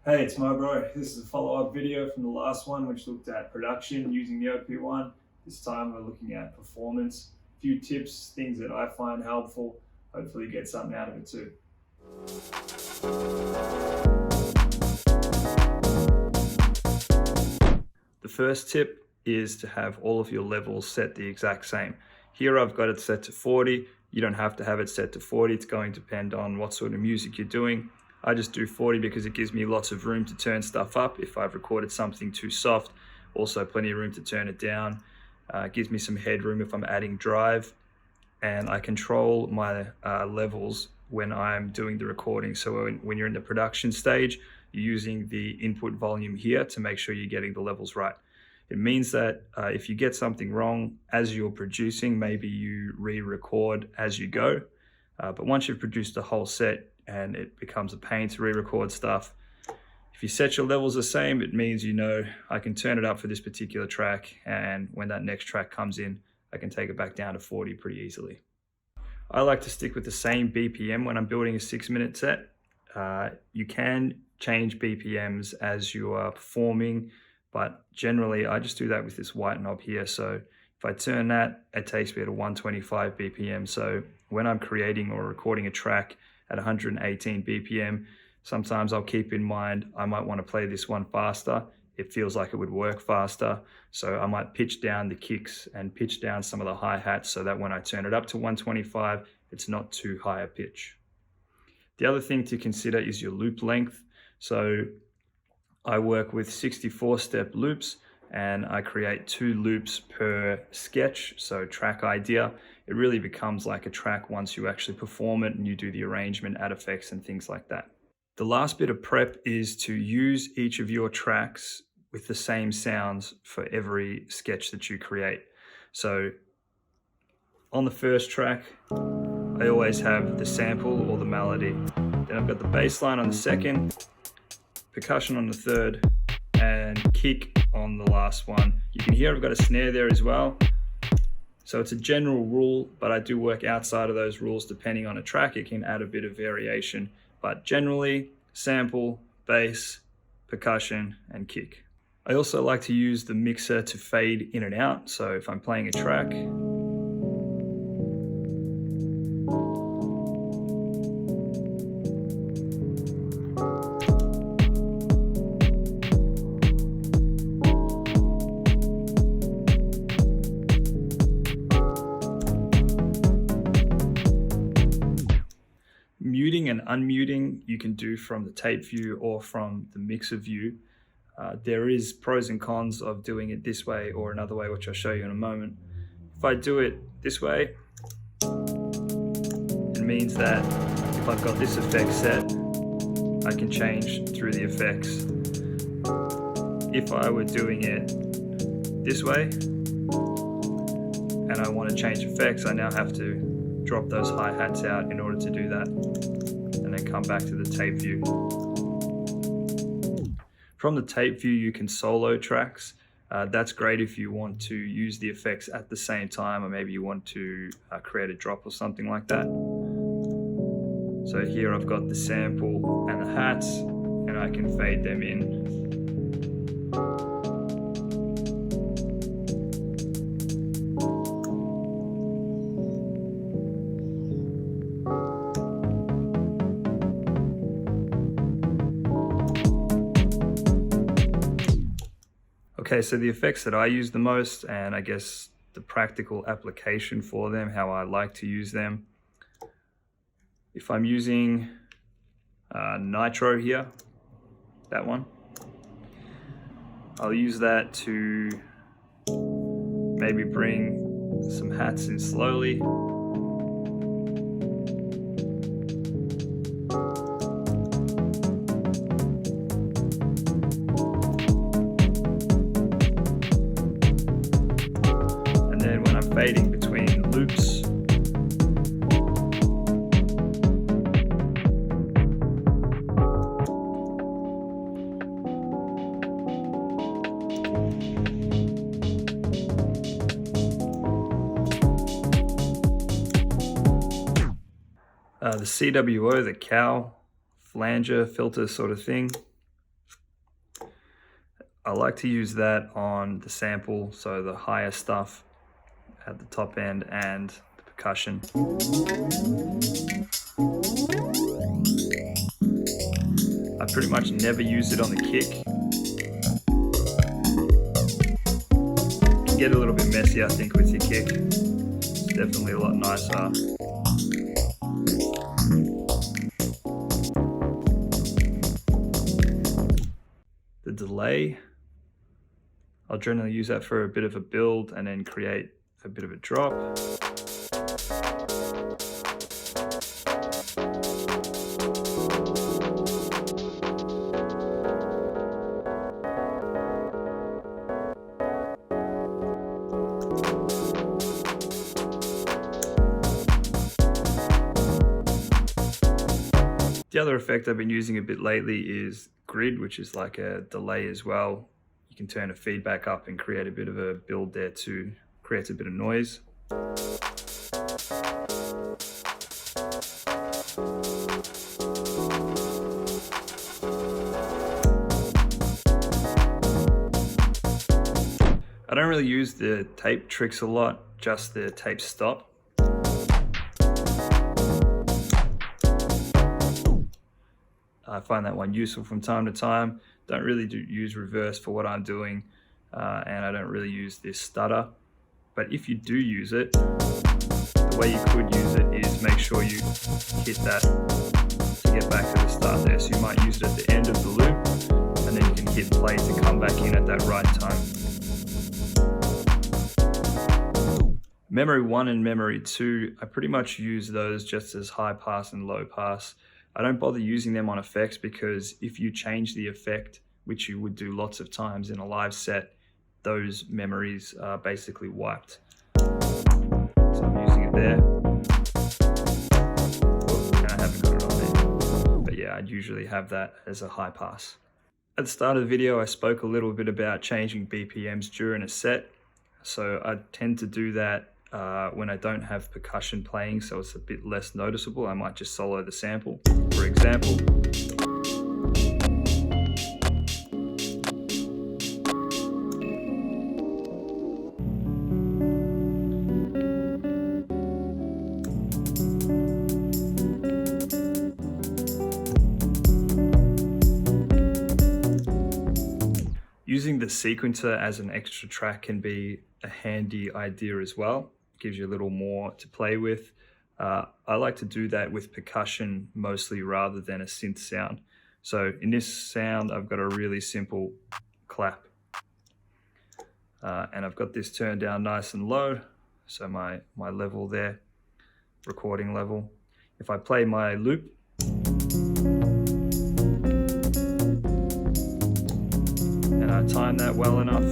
Hey, it's my bro. This is a follow-up video from the last one, which looked at production using the OP-1. This time we're looking at performance. A few tips, things that I find helpful. Hopefully get something out of it too. The first tip is to have all of your levels set the exact same. Here I've got it set to 40. You don't have to have it set to 40. It's going to depend on what sort of music you're doing. I just do 40 because it gives me lots of room to turn stuff up if I've recorded something too soft. Also plenty of room to turn it down. Gives me some headroom if I'm adding drive. And I control my levels when I'm doing the recording. So when you're in the production stage, you're using the input volume here to make sure you're getting the levels right. It means that if you get something wrong as you're producing, maybe you re-record as you go. But once you've produced the whole set and it becomes a pain to re-record stuff, if you set your levels the same, it means you know I can turn it up for this particular track, and when that next track comes in, I can take it back down to 40 pretty easily. I like to stick with the same BPM when I'm building a 6-minute set. You can change BPMs as you are performing, but generally I just do that with this white knob here. So if I turn that, it takes me to 125 BPM. So when I'm creating or recording a track at 118 BPM, sometimes I'll keep in mind I might want to play this one faster. It feels like it would work faster. So I might pitch down the kicks and pitch down some of the hi-hats so that when I turn it up to 125, it's not too high a pitch. The other thing to consider is your loop length. So I work with 64-step loops and I create 2 loops per sketch, so track idea. It really becomes like a track once you actually perform it and you do the arrangement, add effects and things like that. The last bit of prep is to use each of your tracks with the same sounds for every sketch that you create. So on the first track, I always have the sample or the melody. Then I've got the bass line on the second, percussion on the third, and kick on the last one. You can hear I've got a snare there as well. So it's a general rule, but I do work outside of those rules depending on a track. It can add a bit of variation, but generally sample, bass, percussion, and kick. I also like to use the mixer to fade in and out. So if I'm playing a track, muting and unmuting you can do from the tape view or from the mixer view. There is pros and cons of doing it this way or another way, which I'll show you in a moment. If I do it this way, it means that if I've got this effect set, I can change through the effects. If I were doing it this way and I want to change effects, I now have to drop those hi-hats out in order to do that, and then come back to the tape view. From the tape view, you can solo tracks. That's great if you want to use the effects at the same time, or maybe you want to create a drop or something like that. So here I've got the sample and the hats, and I can fade them in. Okay, so the effects that I use the most, and I guess the practical application for them, how I like to use them. If I'm using NITRO here, that one, I'll use that to maybe bring some hats in slowly. Fading between loops. The CWO, the cow flanger filter sort of thing. I like to use that on the sample, so the higher stuff at the top end and the percussion. I pretty much never use it on the kick. It can get a little bit messy, I think, with your kick. It's definitely a lot nicer. The delay, I'll generally use that for a bit of a build and then create a bit of a drop. The other effect I've been using a bit lately is grid, which is like a delay as well. You can turn a feedback up and create a bit of a build there too. Creates a bit of noise. I don't really use the tape tricks a lot, just the tape stop. I find that one useful from time to time. Don't really use reverse for what I'm doing, and I don't really use this stutter. But if you do use it, the way you could use it is make sure you hit that to get back to the start there. So you might use it at the end of the loop, and then you can hit play to come back in at that right time. Memory 1 and Memory 2, I pretty much use those just as high pass and low pass. I don't bother using them on effects because if you change the effect, which you would do lots of times in a live set, those memories are basically wiped. So I'm using it there. And I haven't got it on there. But yeah, I'd usually have that as a high pass. At the start of the video, I spoke a little bit about changing BPMs during a set. So I tend to do that when I don't have percussion playing, so it's a bit less noticeable. I might just solo the sample, for example. Using the sequencer as an extra track can be a handy idea as well. Gives you a little more to play with. I like to do that with percussion mostly rather than a synth sound. So in this sound, I've got a really simple clap. And I've got this turned down nice and low. So my level there, recording level. If I play my loop, and I time that well enough,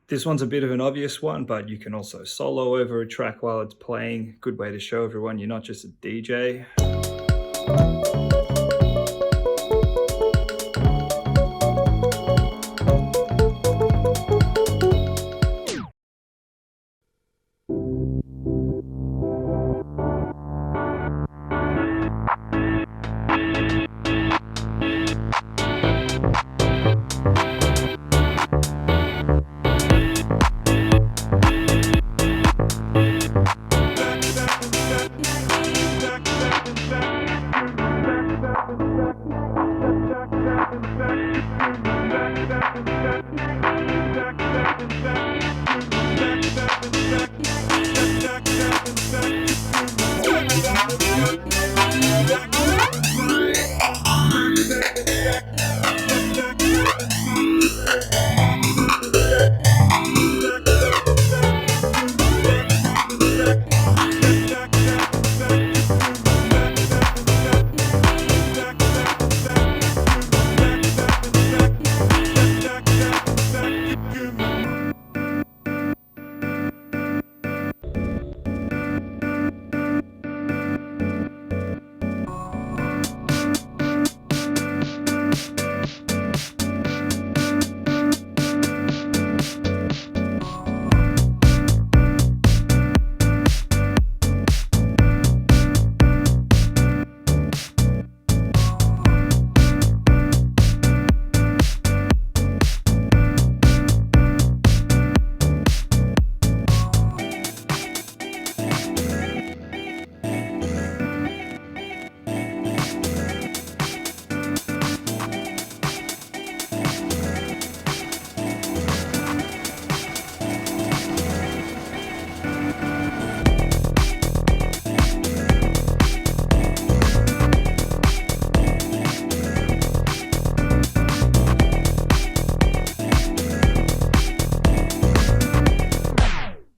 this one's a bit of an obvious one, but you can also solo over a track while it's playing. Good way to show everyone you're not just a DJ.